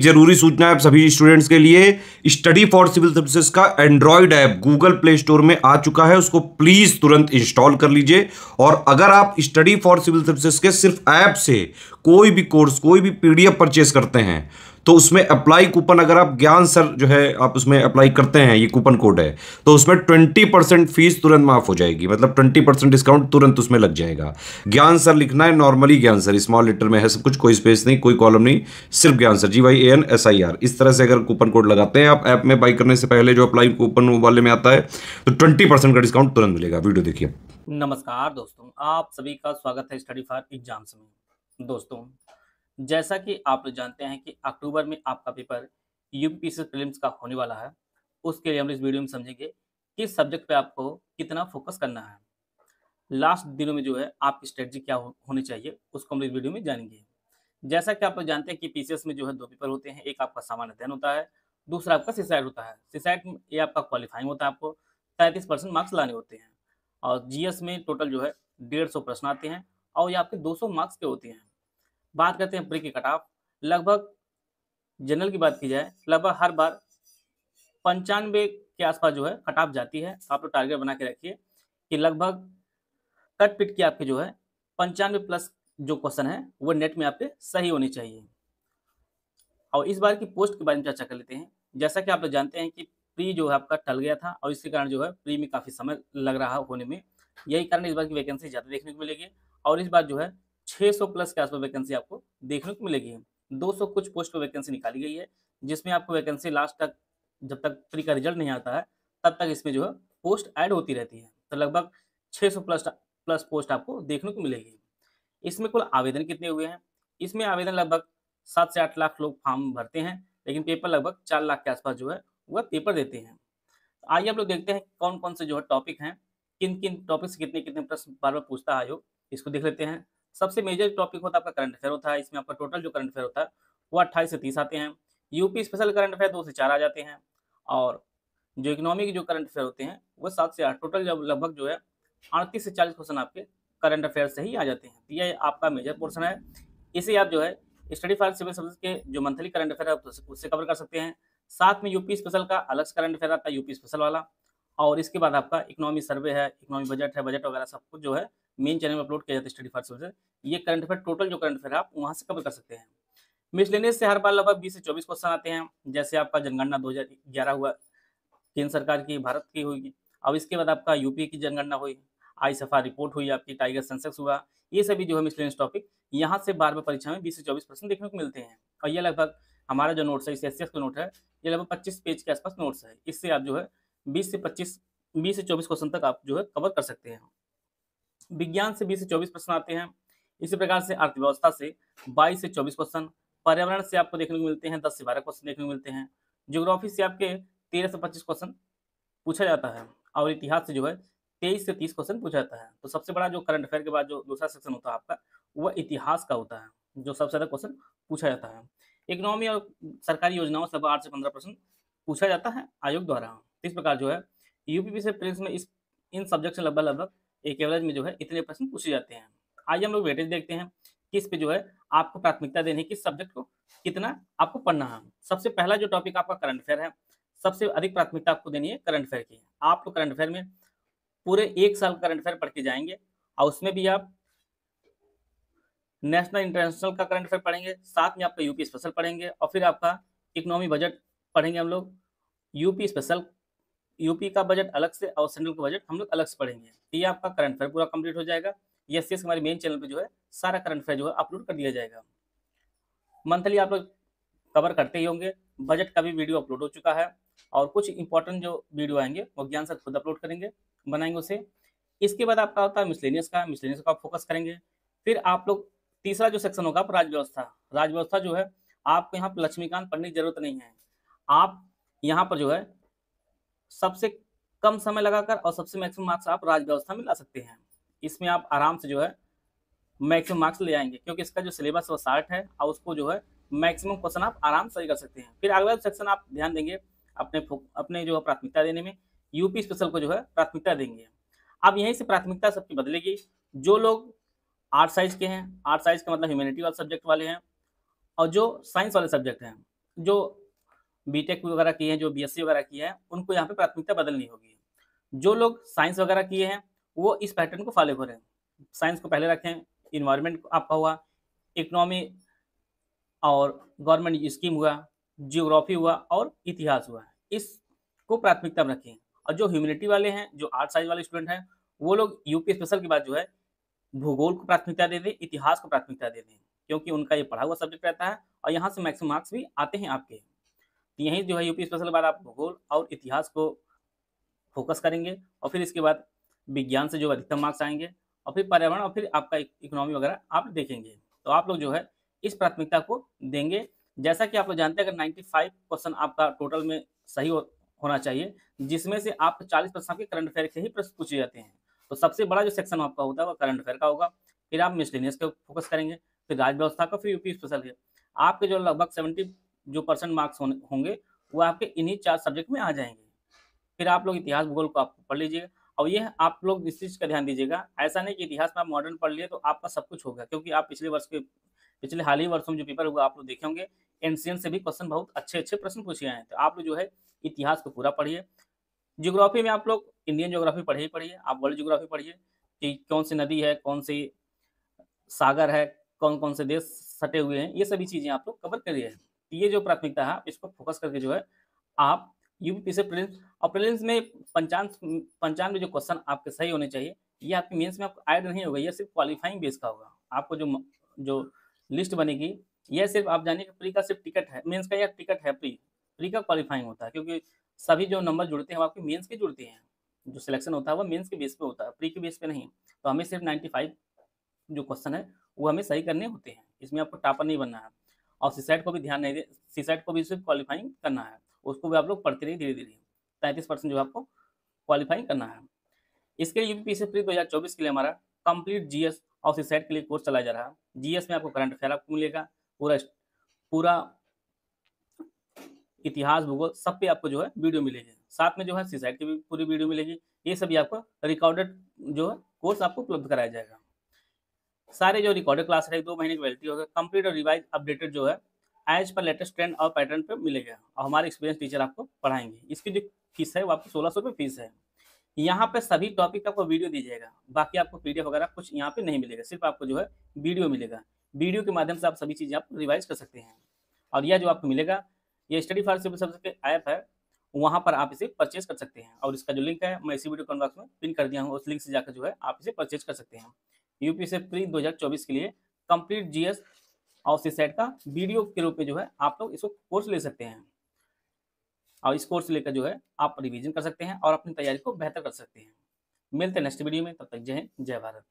जरूरी सूचना है आप सभी स्टूडेंट्स के लिए, स्टडी फॉर सिविल सर्विसेज का Android app Google play store में आ चुका है, उसको प्लीज तुरंत इंस्टॉल कर लीजिए। और अगर आप स्टडी फॉर सिविल सर्विसेज के सिर्फ ऐप से कोई भी कोर्स, कोई भी पीडीएफ परचेस करते हैं तो उसमें अप्लाई कूपन, अगर आप ज्ञान सर जो है आप उसमें अप्लाई करते हैं, ये कूपन कोड है, तो उसमें 20% फीस तुरंत माफ हो जाएगी, मतलब 20% डिस्काउंट तुरंत उसमें लग जाएगा। ज्ञान सर लिखना है, नॉर्मली ज्ञान सर स्मॉल लेटर में है सब कुछ, कोई स्पेस नहीं, कोई कॉलम नहीं, सिर्फ ज्ञान सर, GYANSIR। इस तरह से अगर कूपन कोड लगाते हैं आप ऐप में बाई करने से पहले, जो अप्लाई कूपन वाले में आता है, तो 20% का डिस्काउंट तुरंत मिलेगा। वीडियो देखिए। नमस्कार दोस्तों, आप सभी का स्वागत है स्टडी फॉर एग्जाम्स में। दोस्तों, जैसा कि आप लोग जानते हैं कि अक्टूबर में आपका पेपर यूपीपीएससी प्रीलिम्स का होने वाला है। उसके लिए हम इस वीडियो में समझेंगे किस सब्जेक्ट पे आपको कितना फोकस करना है। लास्ट दिनों में जो है आपकी स्ट्रेटजी क्या होनी चाहिए, उसको हम इस वीडियो में जानेंगे। जैसा कि आप लोग जानते हैं कि पीसीएस में जो है 2 पेपर होते हैं, एक आपका सामान्य अध्ययन होता है, दूसरा आपका सीसैट होता है। सीसैट में ये आपका क्वालिफाइंग होता है, आपको 33% मार्क्स लाने होते हैं। और जीएस में टोटल जो है 150 प्रश्न आते हैं और ये आपके 200 मार्क्स के होते हैं। बात करते हैं प्री की कट ऑफ। लगभग जनरल की बात की जाए, लगभग हर बार 95 के आसपास जो है कट ऑफ जाती है। आप लोग टारगेट बना के रखिए कि लगभग कट पिट की आपके जो है 95 प्लस जो क्वेश्चन है वो नेट में आपके सही होने चाहिए। और इस बार की पोस्ट के बारे में चर्चा कर लेते हैं। जैसा कि आप लोग जानते हैं कि प्री जो है आपका टल गया था और इसके कारण जो है प्री में काफ़ी समय लग रहा होने में, यही कारण इस बार की वैकेंसी ज़्यादा देखने को मिलेगी। और इस बार जो है 600 प्लस के आसपास वैकेंसी आपको देखने को मिलेगी। 200 कुछ पोस्ट पर वैकेंसी निकाली गई है, जिसमें आपको वैकेंसी लास्ट तक, जब तक प्री का रिजल्ट नहीं आता है तब तक इसमें जो है पोस्ट ऐड होती रहती है। तो लगभग 600 प्लस पोस्ट आपको देखने को मिलेगी। इसमें कुल आवेदन कितने हुए हैं? इसमें आवेदन लगभग 7 से 8 लाख लोग फॉर्म भरते हैं, लेकिन पेपर लगभग 4 लाख के आसपास जो है वह पेपर देते हैं। आइए आप लोग देखते हैं कौन कौन से जो है टॉपिक हैं, किन किन टॉपिक से कितने कितने प्रश्न बार बार पूछता है आयोग, इसको देख लेते हैं। सबसे मेजर टॉपिक होता है आपका करंट अफेयर होता है। इसमें आपका टोटल जो करंट अफेयर होता है वो 28 से 30 आते हैं। यूपी स्पेशल करंट अफेयर 2 से 4 आ जाते हैं। और जो इकोनॉमी के जो करंट अफेयर होते हैं वो 7 से 8, टोटल जब लगभग जो है 38 से 40 क्वेश्चन आपके करंट अफेयर से ही आ जाते हैं। तो ये आपका मेजर पोर्शन है। इसे आप जो है स्टडी फॉर सिविल सर्विस के जो मंथली करंट अफेयर है उससे कवर कर सकते हैं। साथ में यूपी स्पेशल का अलग से करंट अफेयर आता है, यूपी स्पेशल वाला। और इसके बाद आपका इकोनॉमी सर्वे है, इकोनॉमी बजट है, बजट वगैरह सब कुछ जो है मेन चैनल में अपलोड किया जाता है स्टडी फॉर सिविल। ये करंट अफेयर, टोटल जो करंट अफेयर है आप वहाँ से कवर कर सकते हैं। मिसलेनियस से हर बार लगभग 20 से 24 क्वेश्चन आते हैं। जैसे आपका जनगणना 2011 हुआ, केंद्र सरकार की, भारत की हुई। अब इसके बाद आपका यूपी की जनगणना हुई, आई सफा रिपोर्ट हुई, आपकी टाइगर सेंसेक्स हुआ। ये सभी जो है मिसलेनियस टॉपिक यहाँ से बार बार परीक्षा में 20 से 24 प्रश्न देखने को मिलते हैं। और ये लगभग हमारा जो नोट्स है, इस एसएस का नोट है, ये लगभग 25 पेज के आसपास नोट्स है। इससे आप जो है 20 से 24 क्वेश्चन तक आप जो है कवर कर सकते हैं। विज्ञान से 20 से 24 प्रश्न आते हैं। इसी प्रकार से अर्थव्यवस्था से 22 से 24 क्वेश्चन, पर्यावरण से आपको देखने को मिलते हैं 10 से 12 क्वेश्चन देखने को मिलते हैं। ज्योग्राफी से आपके 13 से 25 क्वेश्चन पूछा जाता है। और इतिहास से जो है 23 से 30 क्वेश्चन पूछा जाता है। तो सबसे बड़ा जो करंट अफेयर के बाद जो दूसरा सेक्शन होता है आपका, वह इतिहास का होता है, जो सबसे ज़्यादा क्वेश्चन पूछा जाता है। इकोनॉमी और सरकारी योजनाओं से 8 से 15 प्रश्न पूछा जाता है आयोग द्वारा। इस प्रकार जो है यूपीपी से प्रीलिम्स में इन सब्जेक्ट से लगभग एक एवरेज में जो है इतने प्रश्न पूछे जाते हैं। आइए हम लोग वेटेज देखते हैं, किस पे जो है आपको प्राथमिकता देनी है, किस सब्जेक्ट को कितना आपको पढ़ना है। सबसे पहला जो टॉपिक आपका करंट अफेयर है, सबसे अधिक प्राथमिकता आपको देनी है करंट अफेयर की। आप लोग करंट अफेयर में पूरे 1 साल करंट अफेयर पढ़ के जाएंगे और उसमें भी आप नेशनल इंटरनेशनल का करंट अफेयर पढ़ेंगे, साथ में आपका यूपी स्पेशल पढ़ेंगे और फिर आपका इकोनॉमी बजट पढ़ेंगे हम लोग। यूपी स्पेशल, यूपी का बजट अलग से और सेंट्रल का बजट हम लोग अलग से पढ़ेंगे। तो ये आपका करंट अफेयर पूरा कंप्लीट हो जाएगा। ये एससीएस हमारे मेन चैनल पे जो है सारा करंट अफेयर जो है अपलोड कर दिया जाएगा। मंथली आप लोग कवर करते ही होंगे। बजट का भी वीडियो अपलोड हो चुका है और कुछ इंपॉर्टेंट जो वीडियो आएंगे वो ज्ञान सर खुद अपलोड करेंगे, बनाएंगे उसे। इसके बाद आपका होता है मिसलेनियस का, मिसलेनियस का आप फोकस करेंगे। फिर आप लोग तीसरा जो सेक्शन होगा राजव्यवस्था। राजव्यवस्था जो है आपको यहाँ पर लक्ष्मीकांत पढ़ने की जरूरत नहीं है। आप यहाँ पर जो है सबसे कम समय लगाकर और सबसे मैक्सिमम मार्क्स आप राजव्यवस्था में ला सकते हैं। इसमें आप आराम से जो है मैक्सिमम मार्क्स ले आएंगे, क्योंकि इसका जो सिलेबस वो 60 है और उसको जो है मैक्सिमम क्वेश्चन आप आराम से कर सकते हैं। फिर अगला सेक्शन आप ध्यान देंगे अपने जो है प्राथमिकता देने में, यूपी स्पेशल को जो है प्राथमिकता देंगे। अब यहीं से प्राथमिकता सबकी बदलेगी। जो लोग आर्ट साइज के हैं, आर्ट साइज का मतलब ह्यूमैनिटी वाले सब्जेक्ट वाले हैं, और जो साइंस वाले सब्जेक्ट हैं, जो बीटेक वगैरह किए हैं, जो बीएससी वगैरह किए हैं, उनको यहाँ पे प्राथमिकता बदलनी होगी। जो लोग साइंस वगैरह किए हैं वो इस पैटर्न को फॉलो करें। साइंस को पहले रखें, इन्वायरमेंट आपका हुआ, इकोनॉमी और गवर्नमेंट स्कीम हुआ, जियोग्राफी हुआ और इतिहास हुआ, इसको प्राथमिकता में रखें। और जो ह्यूमैनिटी वाले हैं, जो आर्ट साइंस वाले स्टूडेंट हैं, वो लोग यूपी स्पेशल के बाद जो है भूगोल को प्राथमिकता दे दें, इतिहास को प्राथमिकता दे दें, क्योंकि उनका ये पढ़ा हुआ सब्जेक्ट रहता है और यहाँ से मैक्सिमम मार्क्स भी आते हैं आपके। तो यहीं जो है यूपी स्पेशल के बाद आप भूगोल और इतिहास को फोकस करेंगे और फिर इसके बाद विज्ञान से जो अधिकतम मार्क्स आएंगे और फिर पर्यावरण और फिर आपका इकोनॉमी वगैरह आप देखेंगे। तो आप लोग जो है इस प्राथमिकता को देंगे। जैसा कि आप लोग जानते हैं, अगर 95 क्वेश्चन आपका टोटल में सही होना चाहिए, जिसमें से आपको 40% आपके करंट अफेयर के ही प्रश्न पूछे जाते हैं। तो सबसे बड़ा जो सेक्शन आपका होता है वो करंट अफेयर का होगा, फिर आप मिसलेनियस पे फोकस करेंगे, फिर राज्य व्यवस्था का, फिर यूपी स्पेशल है। आपके जो लगभग 70% मार्क्स होंगे वो आपके इन्हीं 4 सब्जेक्ट में आ जाएंगे। फिर आप लोग इतिहास भूगोल को आप पढ़ लीजिएगा। और ये आप लोग इस चीज़ का ध्यान दीजिएगा, ऐसा नहीं कि इतिहास में आप मॉडर्न पढ़ लिए तो आपका सब कुछ होगा, क्योंकि आप पिछले हाल ही वर्षों में जो पेपर हुआ आप लोग देखे होंगे, एंशिएंट से भी क्वेश्चन बहुत अच्छे प्रश्न पूछे आए हैं। तो आप लोग जो है इतिहास को पूरा पढ़िए। ज्योग्राफी में आप लोग इंडियन ज्योग्राफी पढ़िए ही पढ़िए, आप वर्ल्ड ज्योग्राफी पढ़िए कि कौन सी नदी है, कौन सी सागर है, कौन कौन से देश सटे हुए हैं, ये सभी चीज़ें आप लोग कवर करिए। तो ये जो प्राथमिकता है इसको फोकस करके जो है आप यूपी से प्रीलिम्स, और प्रीलिम्स में 95 जो क्वेश्चन आपके सही होने चाहिए, ये आपके मेंस में आपको ऐड नहीं होगा, ये सिर्फ क्वालिफाइंग बेस का होगा। आपको जो लिस्ट बनेगी, यह सिर्फ आप जानिए कि प्री का सिर्फ टिकट है, मेंस का यह टिकट है, प्री का क्वालिफाइंग होता है, क्योंकि सभी जो नंबर जुड़ते हैं वो आपके मेंस के जुड़ते हैं। जो सिलेक्शन होता है वो मेंस के बेस पे होता है, प्री के बेस पे नहीं। तो हमें सिर्फ 95 जो क्वेश्चन है वो हमें सही करने होते हैं, इसमें आपको टॉपर नहीं बनना है। और सीसेट को भी ध्यान नहीं दे, सीसेट को भी सिर्फ क्वालिफाइंग करना है, उसको भी आप लोग पढ़ते रहिए धीरे धीरे। 33% जो आपको क्वालिफाइंग करना है। इसके लिए यूपीपीएससी प्री 2024 के लिए हमारा कंप्लीट जीएस और सीसेट के लिए कोर्स चलाया जा रहा है। जीएस में आपको करंट अफेयर आपको मिलेगा, पूरा इतिहास भूगोल सब पे आपको जो है वीडियो मिलेगी, साथ में जो है सीसेट की भी पूरी वीडियो मिलेगी। ये सभी आपको रिकॉर्डेड जो है कोर्स आपको उपलब्ध कराया जाएगा। सारे जो रिकॉर्डेड क्लास है 2 महीने की वैलिडिटी होगा, कंप्लीट और रिवाइज अपडेटेड जो है एज पर लेटेस्ट ट्रेंड और पैटर्न पे मिलेगा, और हमारे एक्सपीरियंस टीचर आपको पढ़ाएंगे। इसकी जो फीस है वो आपको 1600 रुपये फीस है। यहाँ पे सभी टॉपिक आपको वीडियो दीजिएगा, बाकी आपको पीडीएफ वगैरह कुछ यहाँ पे नहीं मिलेगा, सिर्फ आपको जो है वीडियो मिलेगा। वीडियो के माध्यम से आप सभी चीज़ें आप रिवाइज कर सकते हैं। और यह जो आपको मिलेगा, ये स्टडी फॉर सिविल सर्विस के ऐप है, वहाँ पर आप इसे परचेज कर सकते हैं, और इसका जो लिंक है मैं इसी वीडियो कमेंट बॉक्स में पिन कर दिया हूँ, उस लिंक से जाकर जो है आप इसे परचेज कर सकते हैं। यूपी से प्री 2024 के लिए कंप्लीट जीएस और सीसेट का वीडियो के रूप में जो है आप लोग इसको कोर्स ले सकते हैं, और इस कोर्स लेकर जो है आप रिवीजन कर सकते हैं और अपनी तैयारी को बेहतर कर सकते हैं। मिलते हैं नेक्स्ट वीडियो में, तब तक जय हिंद, जय भारत।